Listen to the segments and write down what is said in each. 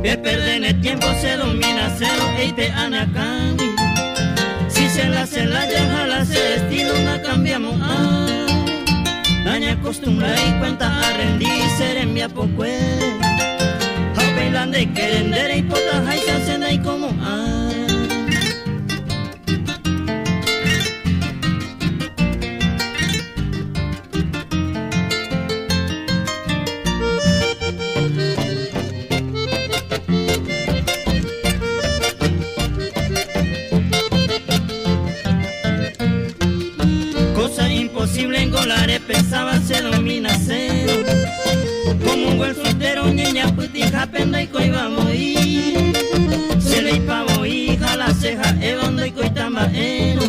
El perder el tiempo se domina cero y te anacambi. Si se la ya la se estilo no cambiamos. Daña acostumbra y cuenta a rendir ser envía poco. A bailar de querendera y potas y se hacen ahí como imposible engolar, pensaba se domina cero. Como un buen soltero, niña putija, penda y coibamos y se le pavo hija, la ceja, evondo y coitamba eno.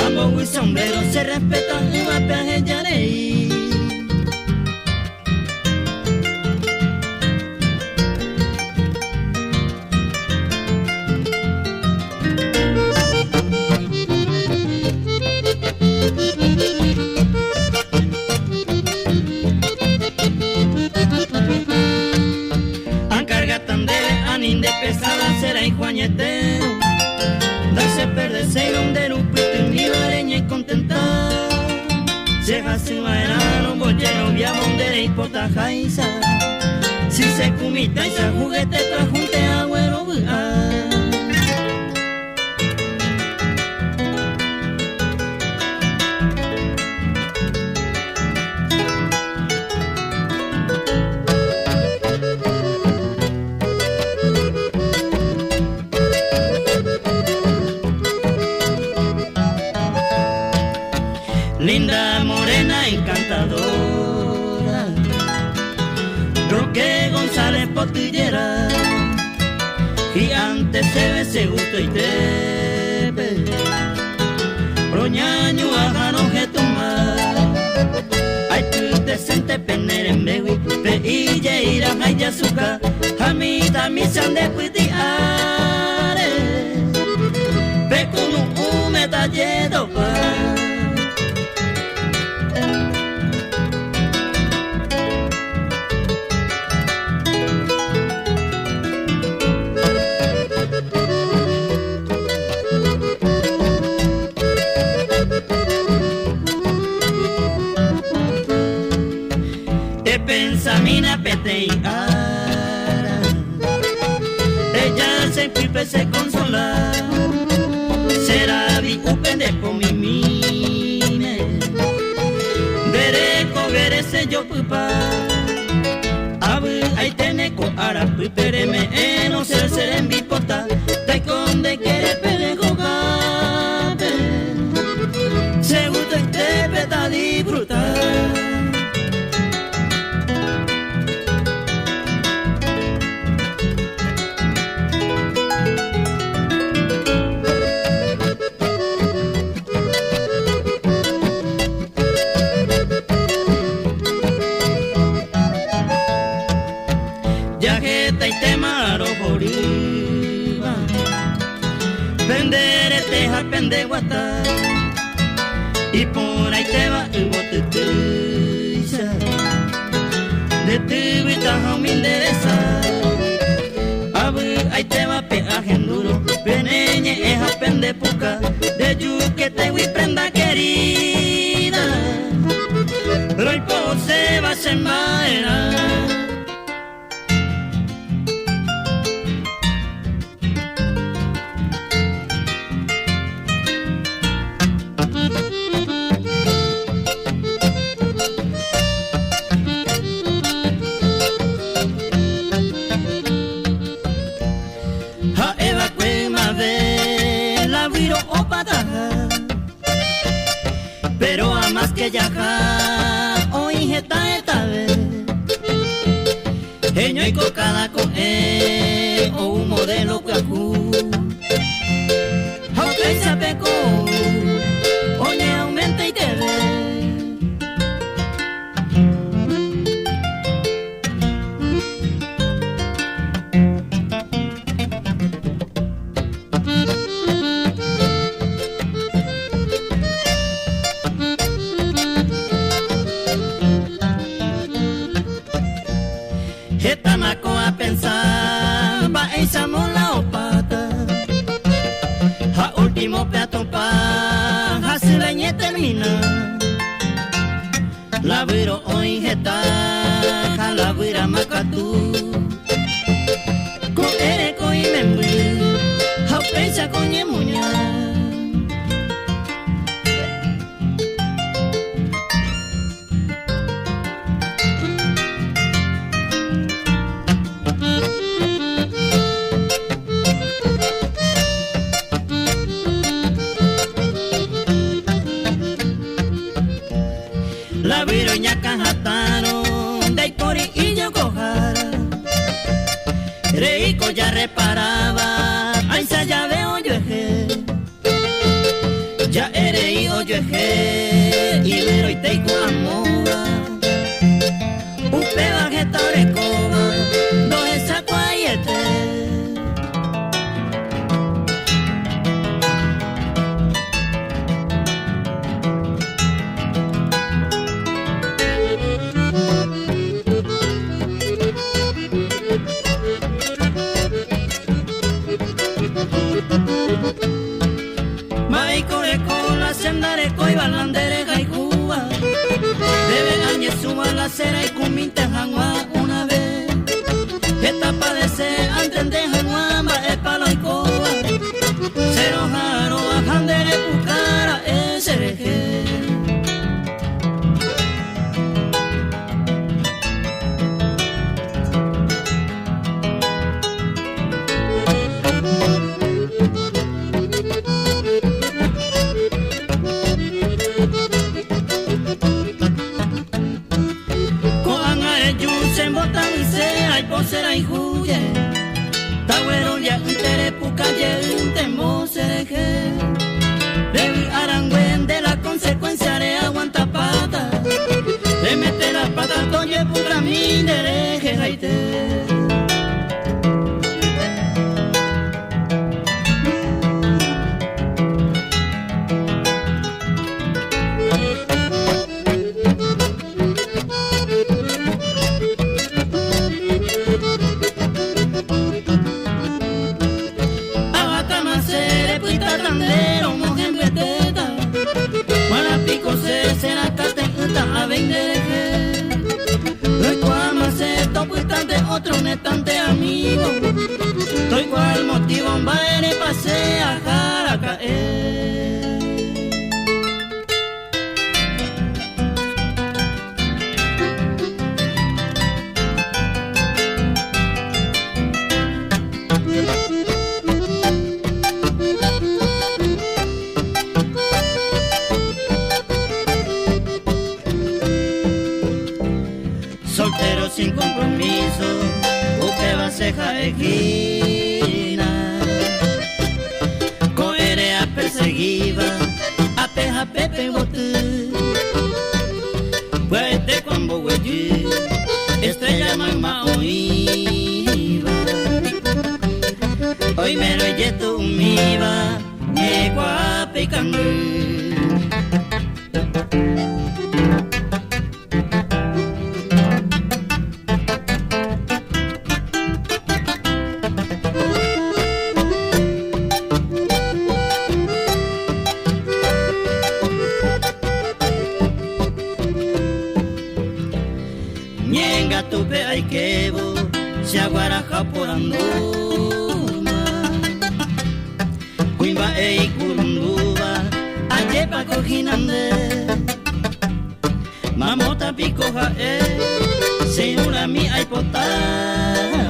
Ambos y sombrero se respetan, una peaje yarei. De pesada será y juañetero, darse perderse donde un pito y mi vareña y contentar. Se hace vaerano, bollero, via bondera y pota jaiza. Si se cumita y se juguete, trajunte agüero, linda, morena, encantadora, Roque González Potillera, gigante se ve, se gusto y tepe, roñaño, ajano, getumar, ay tú decente, penere, mewi, pe illa, ira, ay yazuka, jamita, misan de putiare, pe como me talledo pa. Pensamina pete y ara, ella se pipe se consola, será vi upende por mi mine, dereco verese yo pupa, abu ay teneco ara pipereme no ser en bipota, te conde quiere pelejo gabe, se gusta este peta disfrutar. Yajeta y temaro joriba, vendere teja pende guata, y por ahí te va el botetuisa, de tu vida no me interesa, abu ahí te va peaje duro, peneñe eja pende puca, de yuque te voy prenda querida, pero el po se va a semana. Pero a más que yaja, hoy jeta esta vez, eño y cocada con o un modelo cuacu, aunque se pecó, oye aumenta y te ve. Etamaco a pensar izamos la opata. Ja último peatón pa, ja se leñe termina. La viro hoy jeta, ja la vira macatú. Ko ere ko i membri, ja pensa ko nyemunya. La viroña cajatano, de cori y yo cojara. Reico ya reparaba, ay sa ya veo yo eje. Ya ere y oyo eje, y vero y teico amoga. Upe bajeta orecoba, do esa cuayete. Sendareco y balandereja y Cuba. Debe añe suba la cera y cuminte janua una vez. Esta padece antes de janua va el palo y coba. Cero jaro a jandere pucara ese reje. Será y huye, tawero ya entere pucaye temo sereje. Debi arangüen de la consecuencia de aguanta pata. Le mete la pata toye putra mi dereje jaite. Otro netante amigo, estoy cual motivo va a pase a cara caer. Soltero sin compromiso, usted va a ceja esquina. Coere a perseguida, a peja pepe bote. Pues de cuando huellí, estrella mamá oíba. Hoy me lo yeto miba, me guapicando. Tupe ay quebo, se aguaraja por anduma. Cuimba e curunduba, ayepa cojinande. Mamota picoja señora mi ay potaba.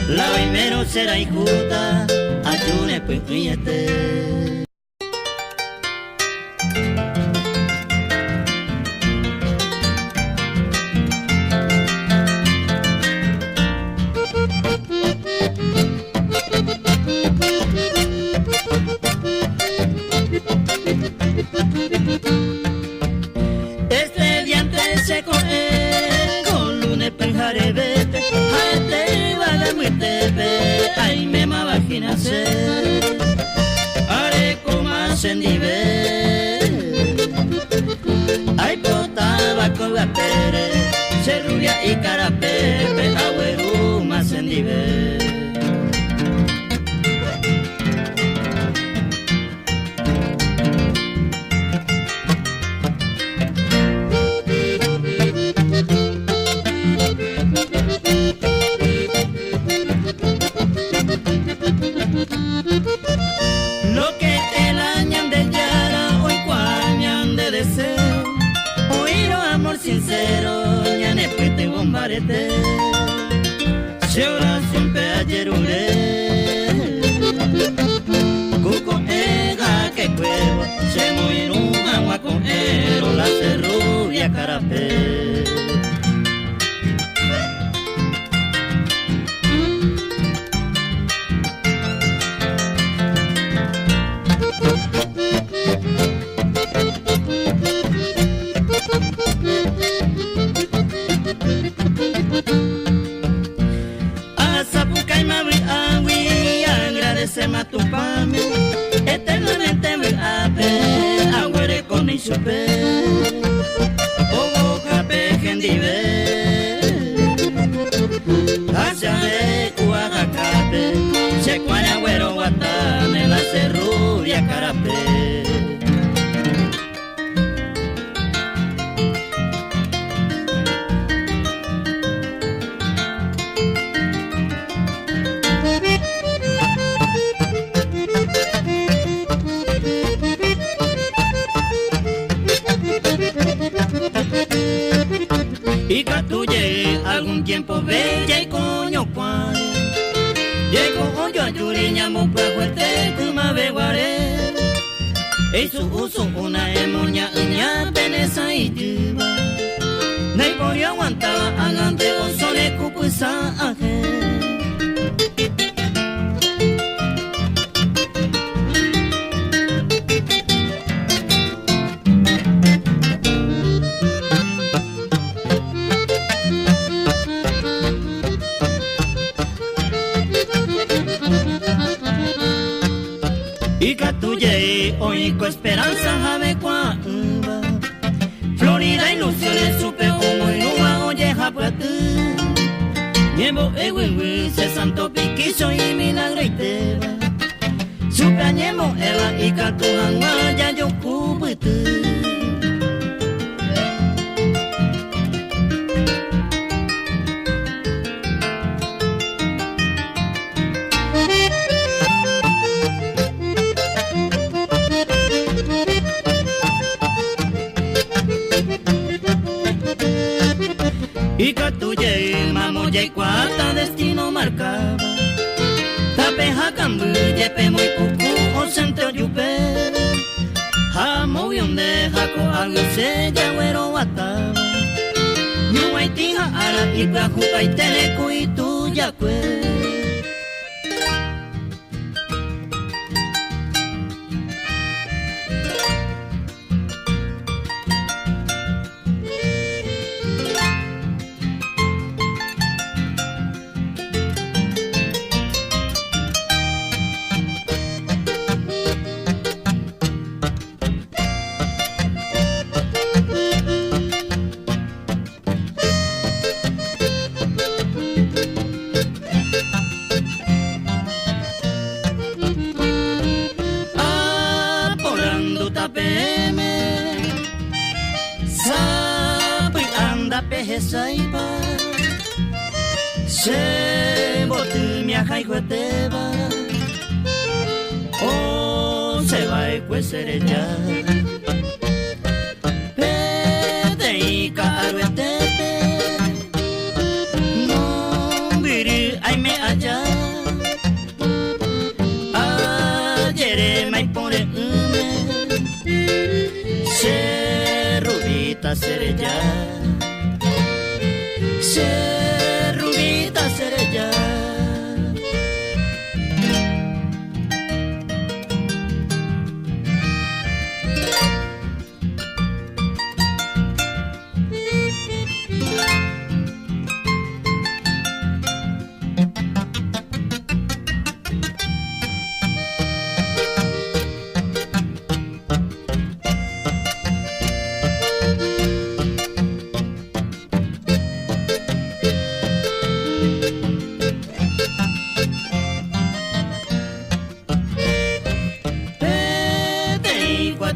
La primero será hijuta, ayune pues ríete. Con lunes penjare vete, a este va de muerte, ay me ma vagina se, haré como en nivel, ay potaba con la pere, se rubia y cara pepe, agüero más en nivel. te deseo, oír amor sincero, ya ne puete bombarete, se oración pe ayer ure, cuco ega que cuevo, se muy nunca guacoero, la cerrubia carapé. Se mató pami, eternamente me ape, agüere con el chupe, ogo cape gendive, hacia de cuaga cape, se cuara agüero guatane, la cerrubia carapé. Y catuye algún tiempo bella y coño cual Llego hoyo a yuriña mupa fuerte kuma beguare E su uso una emoña uña penesa y tuba Nay voy aguantaba agante o sole cupusa aje Y catuye oico esperanza jave cuamba Florida ilusiones supe como inuba oye japatu Niembo ewiwi se santo piquiso y milagro y teba Supe a niembo eva y catu hanga ya yo cubutu Y catuye, mamoya y cuata destino marcaba Tapeja cambu, yepe muy pucu, o centro yupe Jamo yonde, jaco algo se yagüero wataba Yuaitija ara y plajuca y telecu y tu yacue Saiba se botu mi ajai jueteba o se va y pues ya pede y caruetete no viri ay me allá ayer me pone se rubita seré ya Rubita seré ya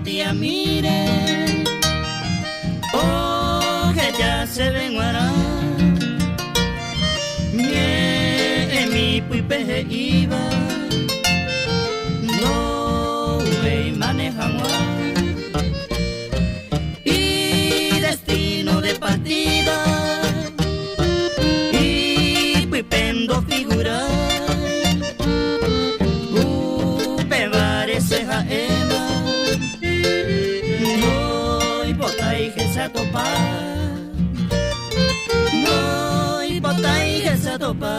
tía mire, oh que ya se ven guará, mi puipe iba, no me manejan botai que se topa. Noi botai que se topa.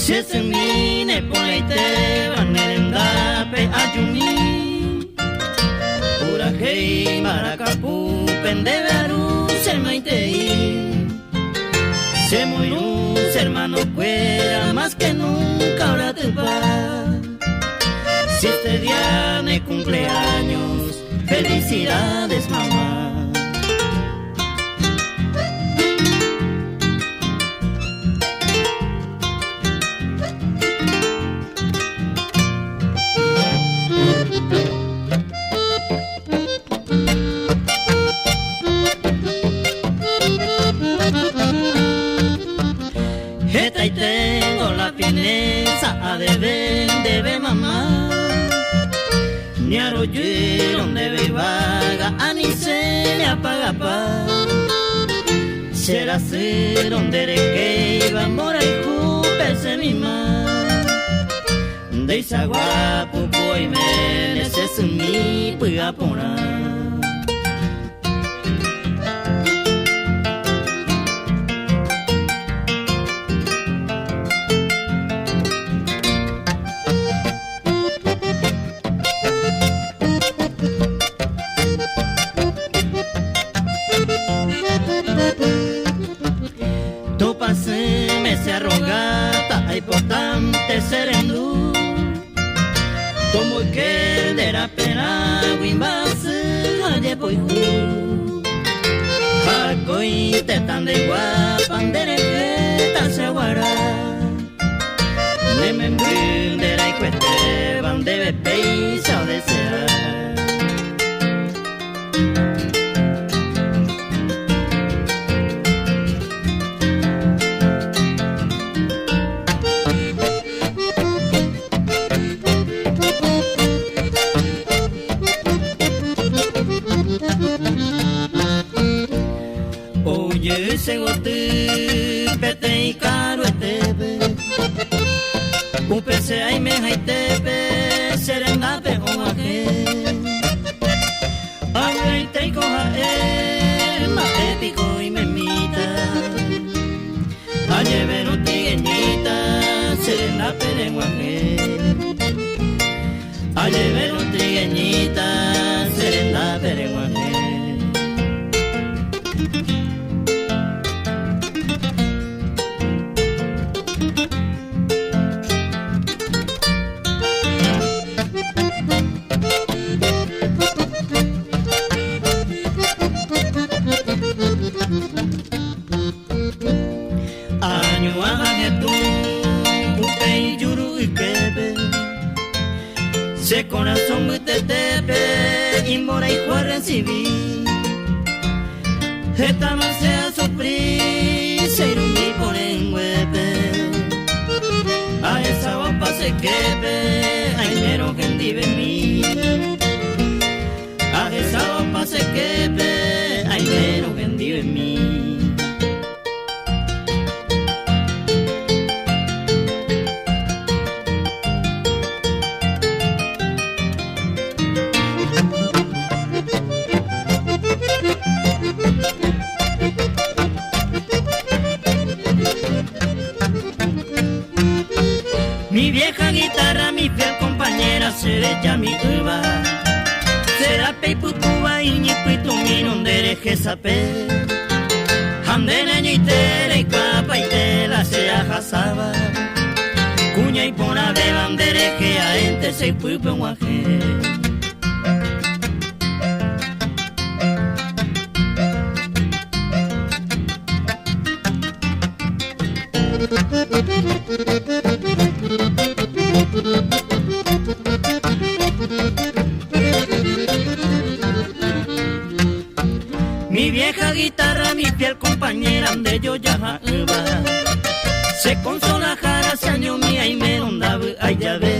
Sesemine poite vanerenda pe ajuni pura hei maracapu pendeveru ser maitei se muy luz hermano fuera más que nunca ahora te va si este día de cumpleaños felicidades mamá. Y tengo la fineza de ver mamá ni arroyo debe vaga ani se le apaga pa será ser donde que iba mora y jupe se mi ma de isagua pupo y me necesito mi puya pona. Me se arrogata, importante ser en luz. Como que de la pena, Wimbase, Haye Poihu. Hakoi te tan de guapan, de refeta se aguará. Ne me de la icuete, van de bepeisa o desear. Oye, se gote, pete y caro etebe. Upese ay me haitebe, serena pe oaje. Ay te coja ma épico y me mita. Aye vero tigueñita, serena pe oaje. Aye vero tigueñita, serena pe oaje. Se corazón de tepe y mora y juega recibir. Esta más sea sorpresa y un por en huepe. A esa guapa se quepe, ay mero que vive en mí. A esa guapa se quepe, ay mero que vive en mí. Mi vieja guitarra, mi fiel compañera, seré ya mi uva. Será peiputuba y ni puitumino dereje sape. Handene ni tere y capa y tela sea jasaba. Cuña y pona beban dereje a ente se puipe un guaje. Mi vieja guitarra, mi fiel compañera, de yo ya va. Se consola jara, se año mía y me ondaba, ay ya ve.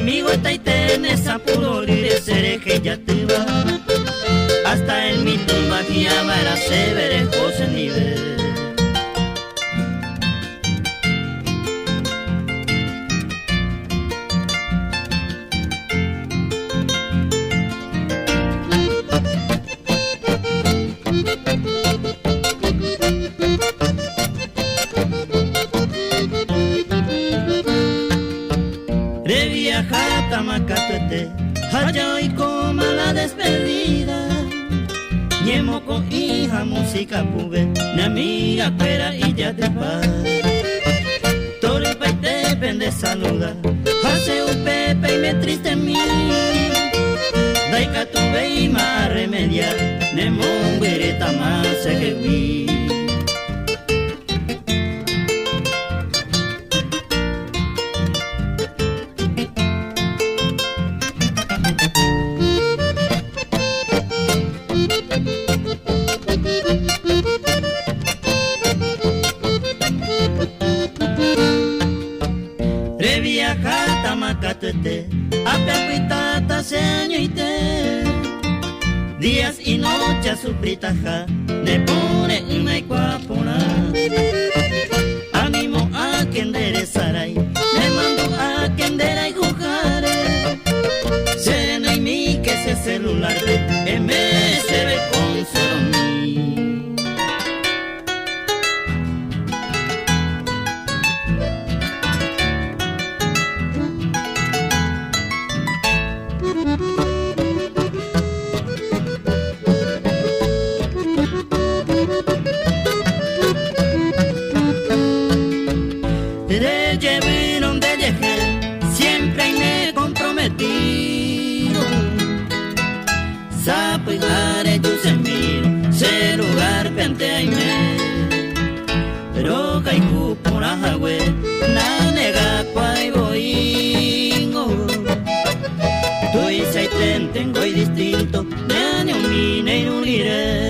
amigo taite nesa pulorire sereje ya te va. Hasta en mi tumba guiaba severe José nivel. Macatuete, haya y coma la despedida. Ñemoco hija música pube, mi amiga cuera y ya te paz. Toripa y te pende saluda, hace un pepe y me triste en mí. Daika tuve y ma remediar, nemo guereta más se que vi. Apeacuitata se añoite, días y noches supritaja, ne pone una iguapona. Animo a que enderezaray, me mando a que enderay jujare. Sereno y mi que ese celular de me se ve con solo mí. Sapo y jare tu semino, se lugar pente aime. Pero caicu por ajagüe, na nega cuay boingo. Tu y seiten tengo y distinto, de año mine y uniré.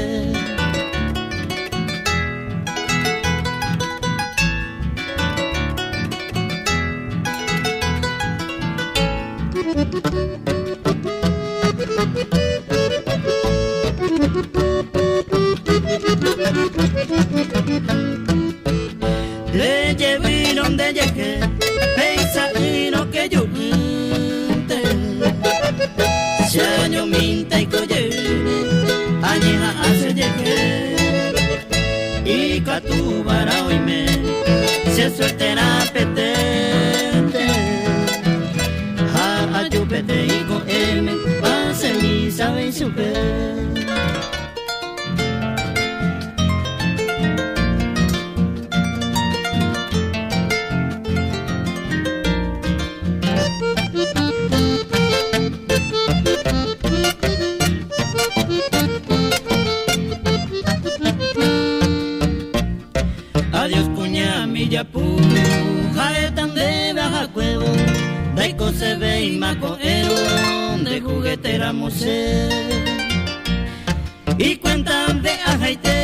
Le llevé donde llegué, pensando que yo te. Si año minta y coye, añeja hace llegué. Y catu para hoy me, se sueltera petente. Ja ayúpete y con M, pase mi sabe y super. Adiós cuña mi yapu, jae tan de baja cuevo, daiko se ve y macoero, de juguetera museo. Y cuentan de ajaite,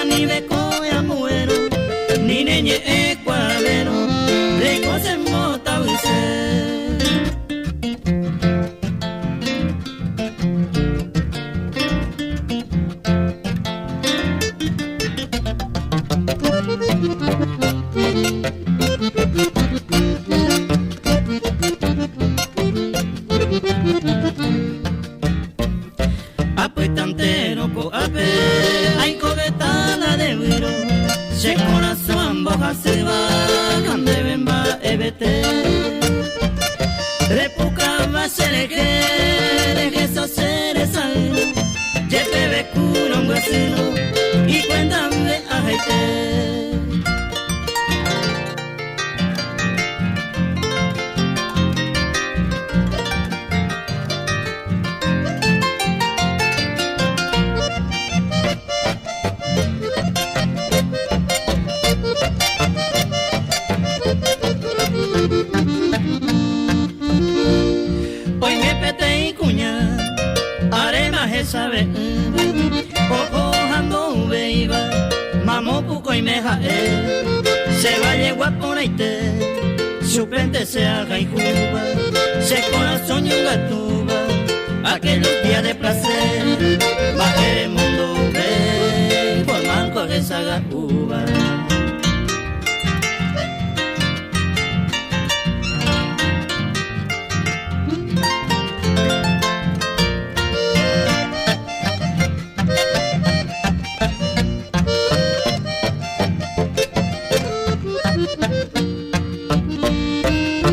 anibeco y amuero, ni neñe ecuadero, de cose mota uise. Apuestantero co ape, hay covetala de viro, se corazón boja se va, ande bemba ebete. Repuca va se leje so sere saino, jepe be culo un vecino, y cuéntame ajaite. Sabe, ojo ando beiba, mamo puco y meja se vaya guapona y te, su pente se haga y juba, se corazón y un gatuba, aquellos días de placer, baje el mundo ve, por manco de esa gatuba.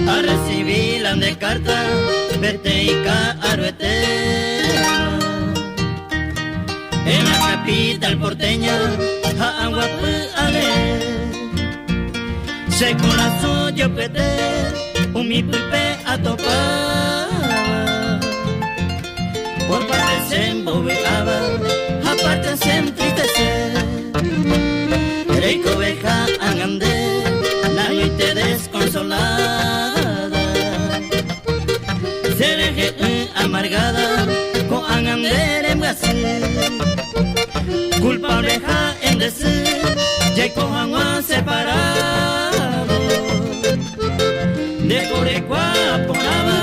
A recibir la de carta, vete y caruete. En la capital porteña, a Aguapuale, se corazón yo pete, un mi pulpe a topar. Por parte se embobeaba, aparte se entristecer. Rey cobeja angandé, la noche desconsolada. Seré amargada, con angandere en Brasil. Culpable ja en decir, ya con agua separado. De Corecua ponaba,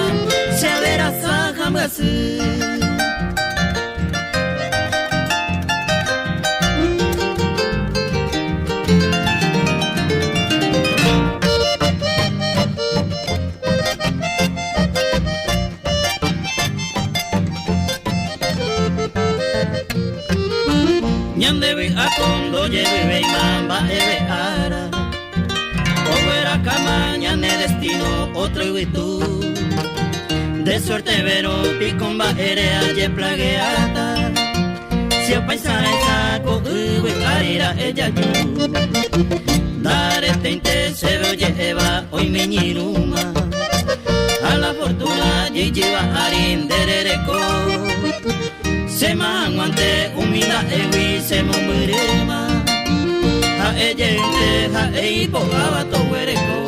se verá saja Brasil. Ñandebe a condo lleve y mamba eve ara. O era cama, ñane destino, otro iguitú. De suerte vero, picomba ere aye plagueata. Si a paisana el saco, uwe arira ella yu. Dare teinte se veo lleva, hoy me ñiruma. A la fortuna, yijiva harin derereko. Se manguante humida ewi se momurema. Ha ejente ha eipo abato huereco.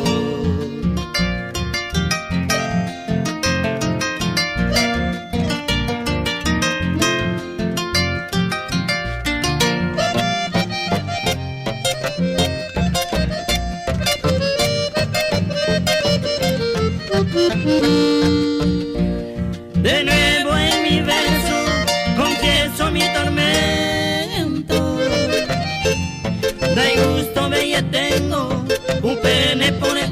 De nuevo en mi verso confieso mi tormento. De gusto bella tengo un pene pone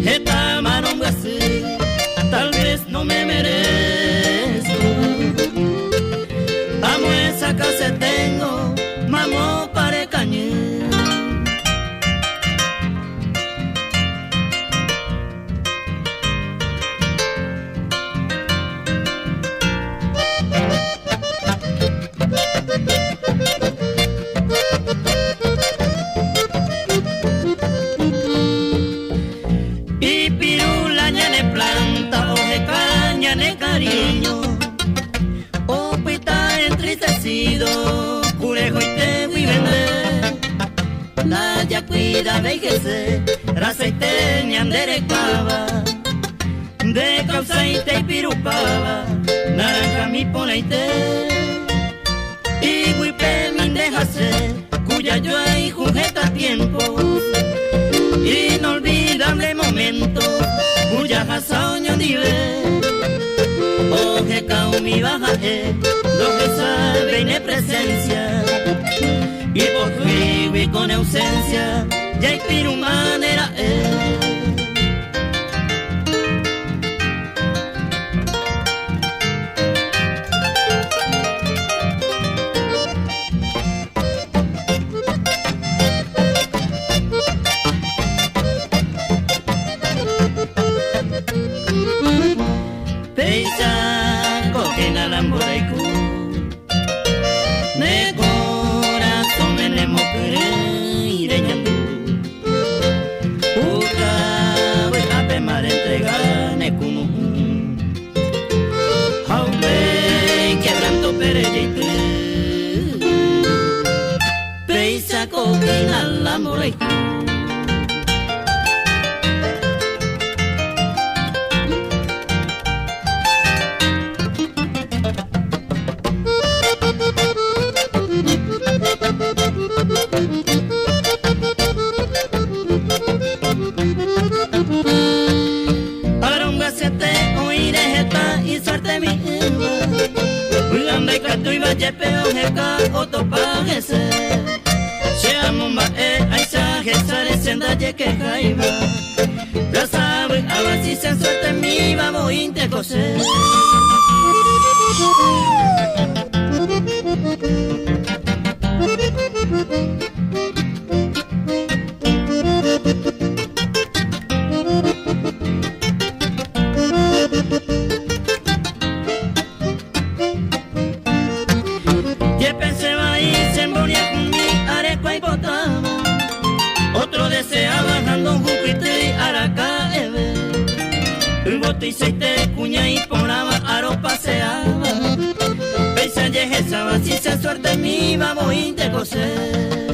esta mano así, tal vez no me merezco. Amo esa casa tengo, mamo para cañón. Y pirula ñane planta, oje caña ne cariño. Opita entristecido, curejo y te voy vender. La ya cuida vejece, raza y te ñandere cava. De causa y te pirupaba, naranja mi pone y te. Y huipe min dejase, cuya yo ahí jujeta tiempo. Inolvidable momento, cuya jasaoño dive. Oje caumi bajaje, lo que sabe en presencia. Y por y con ausencia, ya hay piru manera Peisa coquena lamboraiku ne corazón me le mocre iré ñandu uka we ape mar entrega ne kunu haume quebranto perejite Peisa coquena lamboraiku Thank you. tu iba jepeo heka otopagese Seamu mae aisa gesare senda yeke jaiba Ya sabe a ver si se suelta en mi vamos inte cose y seite cuña y poraba aro paseaba Pesa yejezaba si se suerte mi vamos inte coser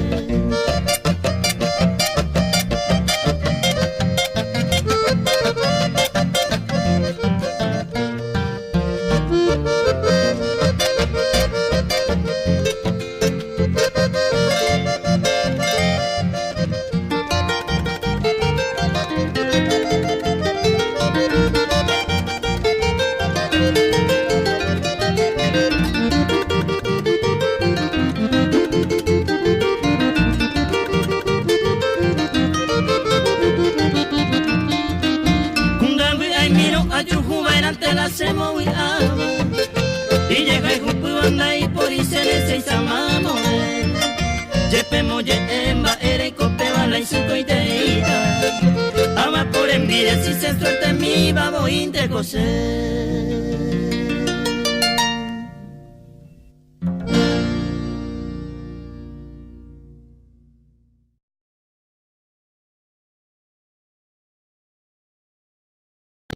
hacemos y ama y llega el grupo anda y por y se le seis amamos Yepemo ye emba ere copeba la insulto y teita ama por envidia si se suelta en mi vamos inte coser